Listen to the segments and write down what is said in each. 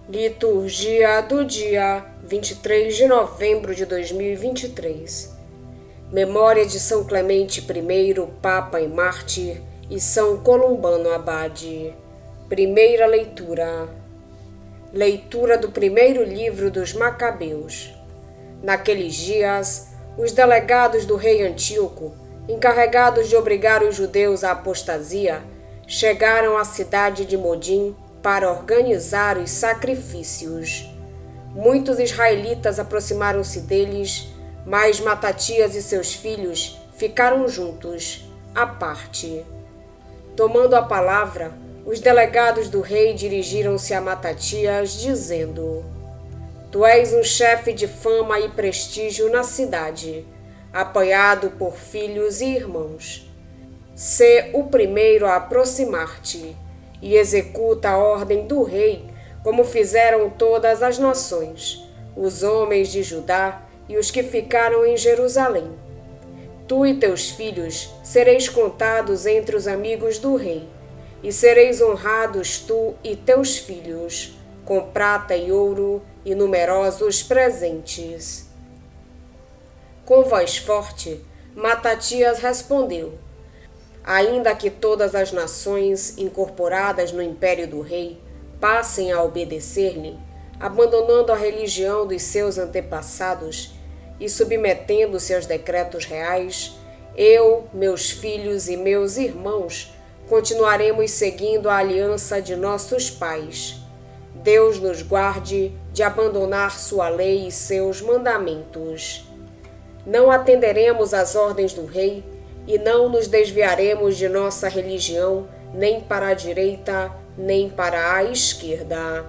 Liturgia do dia 23 de novembro de 2023. Memória de São Clemente I, Papa e Mártir, e São Columbano Abade. Primeira leitura. Leitura do primeiro livro dos Macabeus. Naqueles dias, os delegados do rei Antíoco, encarregados de obrigar os judeus à apostasia, chegaram à cidade de Modim para organizar os sacrifícios. Muitos israelitas aproximaram-se deles, mas Matatias e seus filhos ficaram juntos, à parte. Tomando a palavra, os delegados do rei dirigiram-se a Matatias, dizendo: Tu és um chefe de fama e prestígio na cidade, apoiado por filhos e irmãos. Sê o primeiro a aproximar-te e executa a ordem do rei, como fizeram todas as nações, os homens de Judá e os que ficaram em Jerusalém. Tu e teus filhos sereis contados entre os amigos do rei, e sereis honrados tu e teus filhos, com prata e ouro e numerosos presentes. Com voz forte, Matatias respondeu: Ainda que todas as nações incorporadas no império do rei passem a obedecer-lhe, abandonando a religião dos seus antepassados e submetendo-se aos decretos reais, eu, meus filhos e meus irmãos continuaremos seguindo a aliança de nossos pais. Deus nos guarde de abandonar sua lei e seus mandamentos. Não atenderemos às ordens do rei e não nos desviaremos de nossa religião, nem para a direita, nem para a esquerda.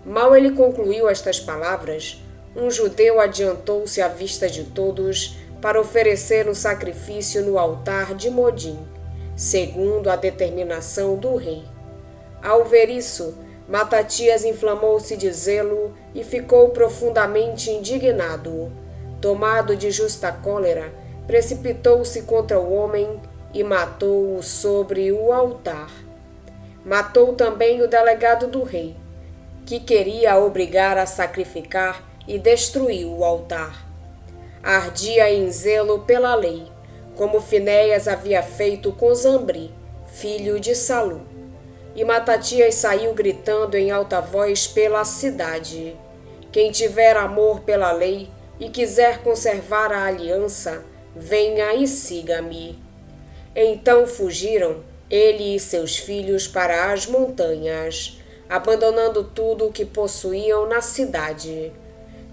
Mal ele concluiu estas palavras, um judeu adiantou-se à vista de todos para oferecer um sacrifício no altar de Modim, segundo a determinação do rei. Ao ver isso, Matatias inflamou-se de zelo e ficou profundamente indignado. Tomado de justa cólera, precipitou-se contra o homem e matou-o sobre o altar. Matou também o delegado do rei, que queria obrigar a sacrificar, e destruiu o altar. Ardia em zelo pela lei, como Finéias havia feito com Zambri, filho de Salu. E Matatias saiu gritando em alta voz pela cidade: Quem tiver amor pela lei e quiser conservar a aliança, venha e siga-me. Então fugiram ele e seus filhos para as montanhas, abandonando tudo o que possuíam na cidade.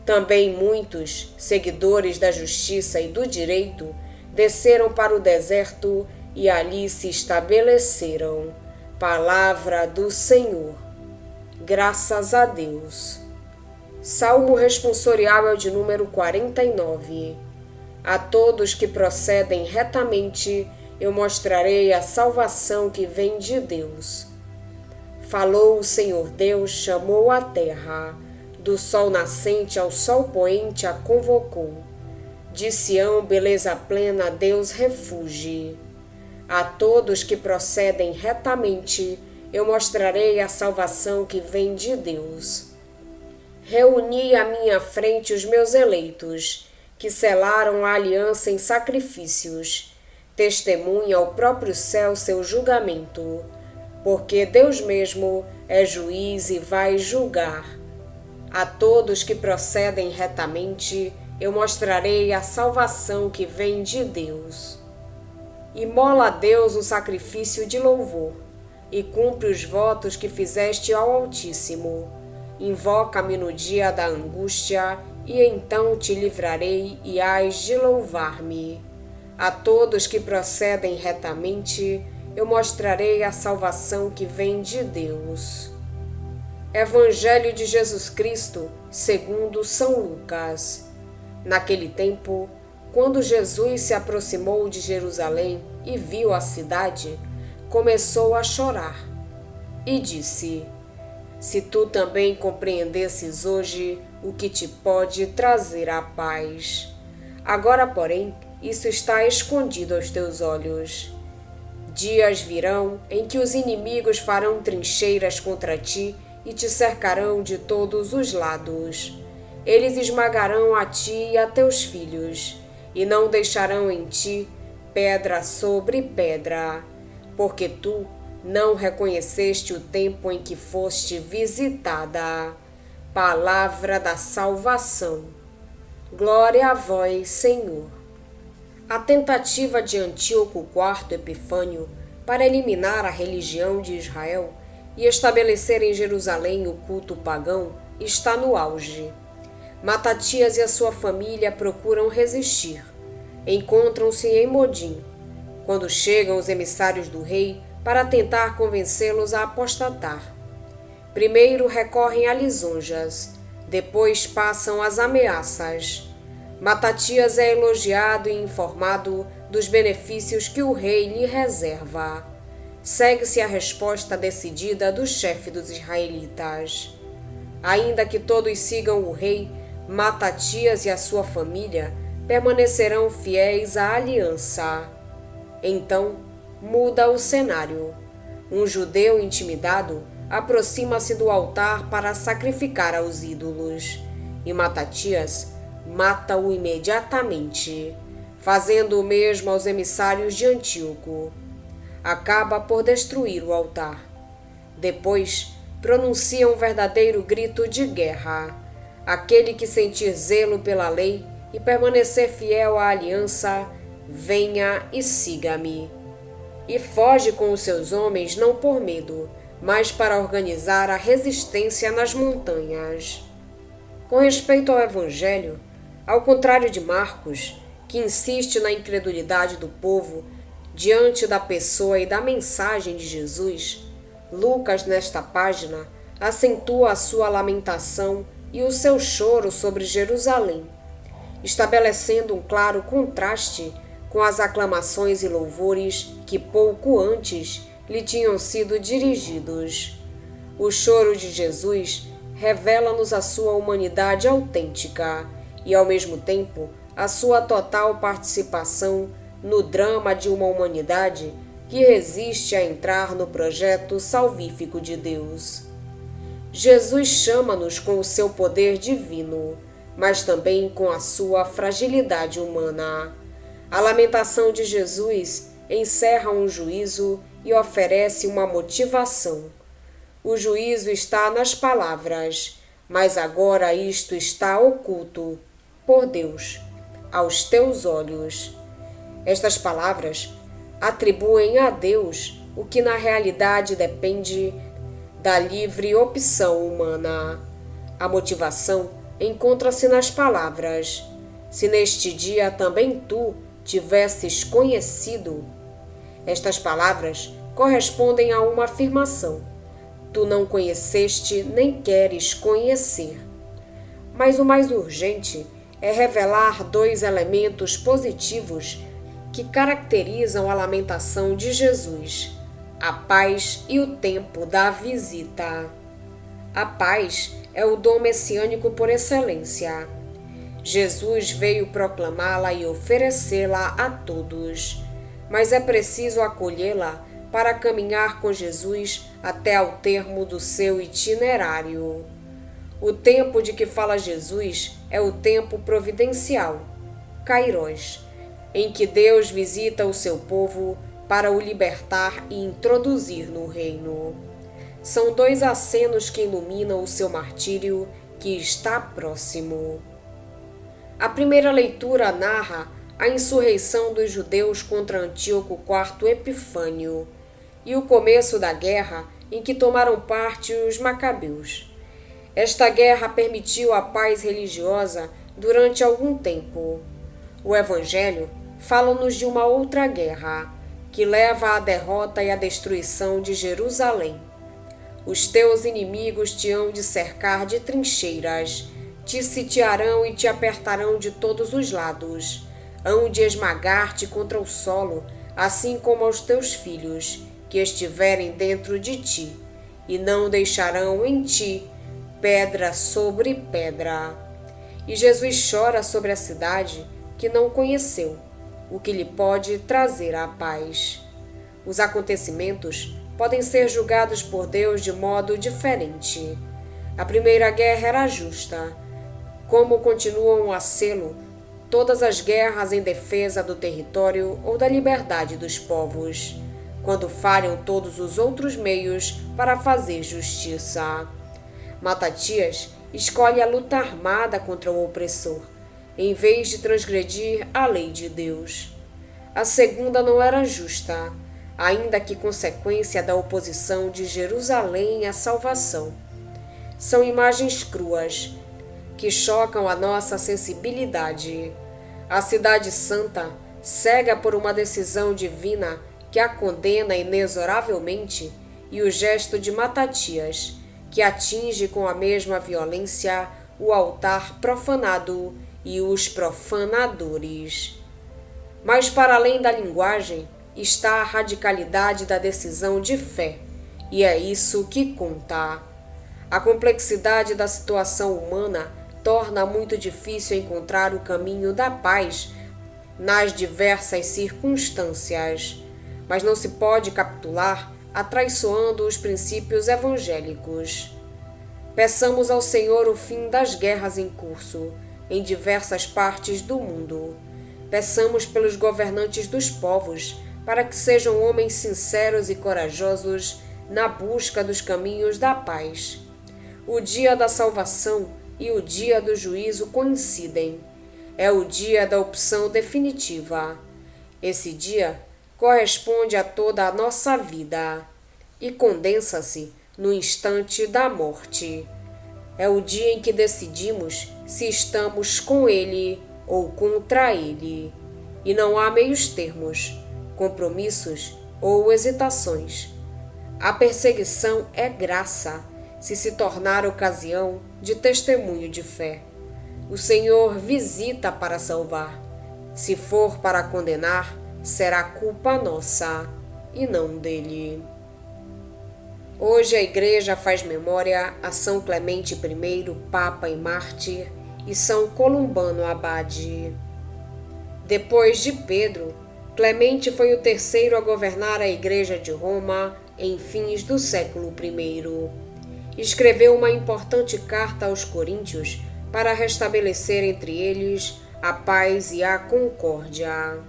Também muitos, seguidores da justiça e do direito, desceram para o deserto e ali se estabeleceram. Palavra do Senhor. Graças a Deus. Salmo responsorial é o de número 49. A todos que procedem retamente, eu mostrarei a salvação que vem de Deus. Falou o Senhor Deus, chamou a terra, do sol nascente ao sol poente a convocou. De Sião, beleza plena, Deus refugie. A todos que procedem retamente, eu mostrarei a salvação que vem de Deus. Reuni à minha frente os meus eleitos, que selaram a aliança em sacrifícios. Testemunha ao próprio céu seu julgamento, porque Deus mesmo é juiz e vai julgar. A todos que procedem retamente, eu mostrarei a salvação que vem de Deus. Imola a Deus um sacrifício de louvor, e cumpre os votos que fizeste ao Altíssimo. Invoca-me no dia da angústia, e então te livrarei e hás de louvar-me. A todos que procedem retamente, eu mostrarei a salvação que vem de Deus. Evangelho de Jesus Cristo, segundo São Lucas. Naquele tempo, quando Jesus se aproximou de Jerusalém e viu a cidade, começou a chorar e disse: Se tu também compreendesses hoje o que te pode trazer a paz. Agora, porém, isso está escondido aos teus olhos. Dias virão em que os inimigos farão trincheiras contra ti e te cercarão de todos os lados. Eles esmagarão a ti e a teus filhos, e não deixarão em ti pedra sobre pedra, porque tu não reconheceste o tempo em que foste visitada. Palavra da salvação. Glória a vós, Senhor. A tentativa de Antíoco IV Epifânio para eliminar a religião de Israel e estabelecer em Jerusalém o culto pagão está no auge. Matatias e a sua família procuram resistir. Encontram-se em Modim, quando chegam os emissários do rei para tentar convencê-los a apostatar. Primeiro recorrem a lisonjas, depois passam às ameaças. Matatias é elogiado e informado dos benefícios que o rei lhe reserva. Segue-se a resposta decidida do chefe dos israelitas. Ainda que todos sigam o rei, Matatias e a sua família permanecerão fiéis à aliança. Então, muda o cenário. Um judeu intimidado aproxima-se do altar para sacrificar aos ídolos, e Matatias mata-o imediatamente, fazendo o mesmo aos emissários de Antíoco. Acaba por destruir o altar. Depois, pronuncia um verdadeiro grito de guerra. Aquele que sentir zelo pela lei e permanecer fiel à aliança, venha e siga-me. E foge com os seus homens não por medo, mas para organizar a resistência nas montanhas. Com respeito ao Evangelho, ao contrário de Marcos, que insiste na incredulidade do povo diante da pessoa e da mensagem de Jesus, Lucas, nesta página, acentua a sua lamentação e o seu choro sobre Jerusalém, estabelecendo um claro contraste com as aclamações e louvores que pouco antes lhe tinham sido dirigidos. O choro de Jesus revela-nos a sua humanidade autêntica e, ao mesmo tempo, a sua total participação no drama de uma humanidade que resiste a entrar no projeto salvífico de Deus. Jesus chama-nos com o seu poder divino, mas também com a sua fragilidade humana. A lamentação de Jesus encerra um juízo e oferece uma motivação. O juízo está nas palavras, mas agora isto está oculto por Deus, aos teus olhos. Estas palavras atribuem a Deus o que na realidade depende da livre opção humana. A motivação encontra-se nas palavras. Se neste dia também tu tivesses conhecido. Estas palavras correspondem a uma afirmação. Tu não conheceste nem queres conhecer. Mas o mais urgente é revelar dois elementos positivos que caracterizam a lamentação de Jesus: a paz e o tempo da visita. A paz é o dom messiânico por excelência. Jesus veio proclamá-la e oferecê-la a todos, mas é preciso acolhê-la para caminhar com Jesus até ao termo do seu itinerário. O tempo de que fala Jesus é o tempo providencial, Kairos, em que Deus visita o seu povo para o libertar e introduzir no reino. São dois acenos que iluminam o seu martírio, que está próximo. A primeira leitura narra a insurreição dos judeus contra Antíoco IV Epifânio e o começo da guerra em que tomaram parte os macabeus. Esta guerra permitiu a paz religiosa durante algum tempo. O Evangelho fala-nos de uma outra guerra, que leva à derrota e à destruição de Jerusalém. Os teus inimigos te hão de cercar de trincheiras, te sitiarão e te apertarão de todos os lados, hão de esmagar-te contra o solo, assim como aos teus filhos, que estiverem dentro de ti, e não deixarão em ti pedra sobre pedra. E Jesus chora sobre a cidade que não conheceu, o que lhe pode trazer a paz. Os acontecimentos podem ser julgados por Deus de modo diferente. A primeira guerra era justa, como continuam a sê-lo todas as guerras em defesa do território ou da liberdade dos povos, quando falham todos os outros meios para fazer justiça. Matatias escolhe a luta armada contra o opressor, em vez de transgredir a lei de Deus. A segunda não era justa, ainda que consequência da oposição de Jerusalém à salvação. São imagens cruas, que chocam a nossa sensibilidade. A cidade santa, cega por uma decisão divina que a condena inexoravelmente, e o gesto de Matatias, que atinge com a mesma violência o altar profanado e os profanadores. Mas para além da linguagem está a radicalidade da decisão de fé, e é isso que conta. A complexidade da situação humana torna muito difícil encontrar o caminho da paz nas diversas circunstâncias, mas não se pode capitular atraiçoando os princípios evangélicos. Peçamos ao Senhor o fim das guerras em curso em diversas partes do mundo. Peçamos pelos governantes dos povos para que sejam homens sinceros e corajosos na busca dos caminhos da paz. O dia da salvação e o dia do juízo coincidem. É o dia da opção definitiva. Esse dia corresponde a toda a nossa vida e condensa-se no instante da morte. É o dia em que decidimos se estamos com Ele ou contra Ele. E não há meios termos, compromissos ou hesitações. A perseguição é graça, se tornar ocasião de testemunho de fé. O Senhor visita para salvar. Se for para condenar, será culpa nossa e não dele. Hoje a Igreja faz memória a São Clemente I, Papa e Mártir, e São Columbano Abade. Depois de Pedro, Clemente foi o terceiro a governar a Igreja de Roma em fins do século I. Escreveu uma importante carta aos Coríntios para restabelecer entre eles a paz e a concórdia.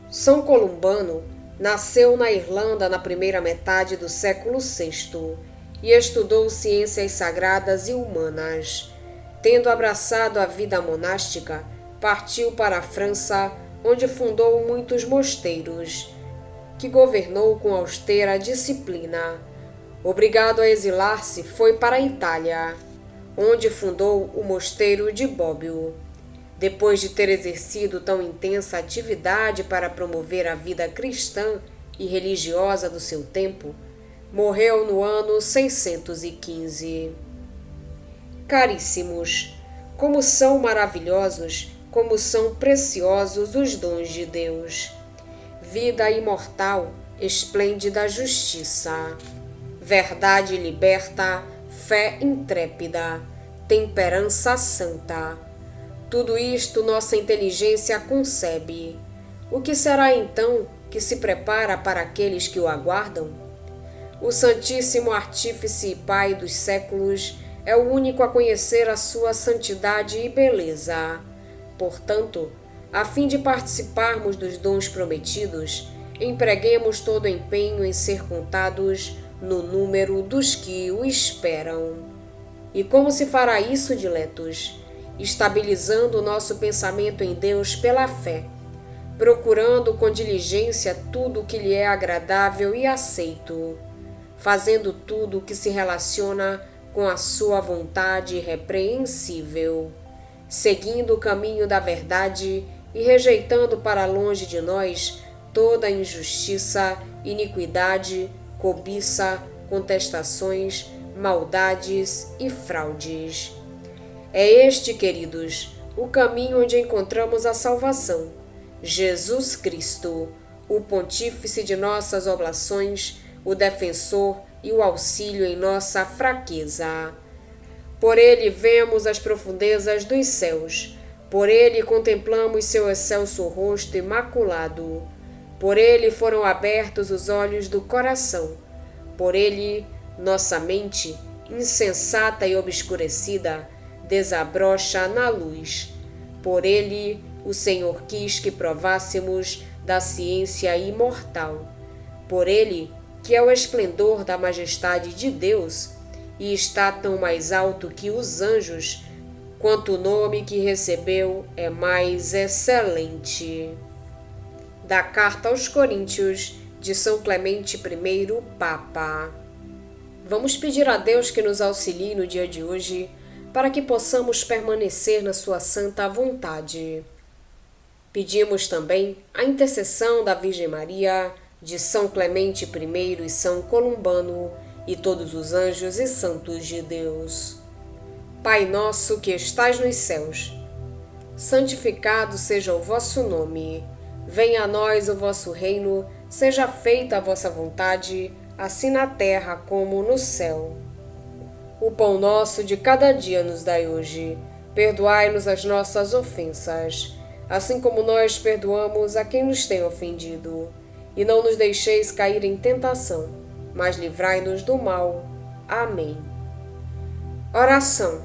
São Columbano nasceu na Irlanda na primeira metade do século VI e estudou ciências sagradas e humanas. Tendo abraçado a vida monástica, partiu para a França, onde fundou muitos mosteiros, que governou com austera disciplina. Obrigado a exilar-se, foi para a Itália, onde fundou o mosteiro de Bobbio. Depois de ter exercido tão intensa atividade para promover a vida cristã e religiosa do seu tempo, morreu no ano 615. Caríssimos, como são maravilhosos, como são preciosos os dons de Deus! Vida imortal, esplêndida justiça, verdade liberta, fé intrépida, temperança santa. Tudo isto nossa inteligência concebe. O que será então que se prepara para aqueles que o aguardam? O Santíssimo Artífice e Pai dos séculos é o único a conhecer a sua santidade e beleza. Portanto, a fim de participarmos dos dons prometidos, empreguemos todo o empenho em ser contados no número dos que o esperam. E como se fará isso, diletos? Estabilizando o nosso pensamento em Deus pela fé, procurando com diligência tudo o que lhe é agradável e aceito, fazendo tudo o que se relaciona com a sua vontade irrepreensível, seguindo o caminho da verdade e rejeitando para longe de nós toda injustiça, iniquidade, cobiça, contestações, maldades e fraudes. É este, queridos, o caminho onde encontramos a salvação. Jesus Cristo, o Pontífice de nossas oblações, o defensor e o auxílio em nossa fraqueza. Por ele vemos as profundezas dos céus, por ele contemplamos seu excelso rosto imaculado, por ele foram abertos os olhos do coração, Por ele, nossa mente, insensata e obscurecida, desabrocha na luz. Por ele, o Senhor quis que provássemos da ciência imortal. Por ele, que é o esplendor da majestade de Deus, e está tão mais alto que os anjos, quanto o nome que recebeu é mais excelente. Da Carta aos Coríntios, de São Clemente I, Papa. Vamos pedir a Deus que nos auxilie no dia de hoje, para que possamos permanecer na sua santa vontade. Pedimos também a intercessão da Virgem Maria, de São Clemente I e São Columbano, e todos os anjos e santos de Deus. Pai nosso que estais nos céus, santificado seja o vosso nome. Venha a nós o vosso reino, seja feita a vossa vontade, assim na terra como no céu. O pão nosso de cada dia nos dai hoje. Perdoai-nos as nossas ofensas, assim como nós perdoamos a quem nos tem ofendido. E não nos deixeis cair em tentação, mas livrai-nos do mal. Amém. Oração.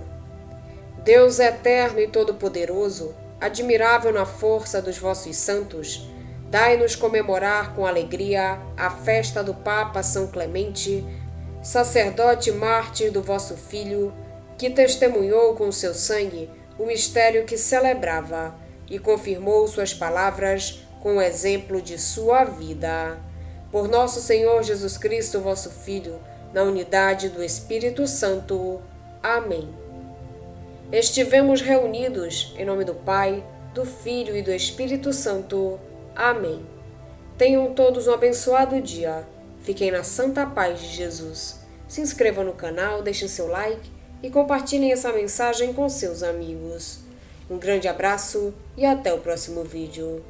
Deus eterno e todo-poderoso, admirável na força dos vossos santos, dai-nos comemorar com alegria a festa do Papa São Clemente, sacerdote mártir do vosso Filho, que testemunhou com seu sangue o mistério que celebrava e confirmou suas palavras com o exemplo de sua vida. Por nosso Senhor Jesus Cristo, vosso Filho, na unidade do Espírito Santo. Amém. Estivemos reunidos em nome do Pai, do Filho e do Espírito Santo. Amém. Tenham todos um abençoado dia. Fiquem na santa paz de Jesus. Se inscrevam no canal, deixem seu like e compartilhem essa mensagem com seus amigos. Um grande abraço e até o próximo vídeo.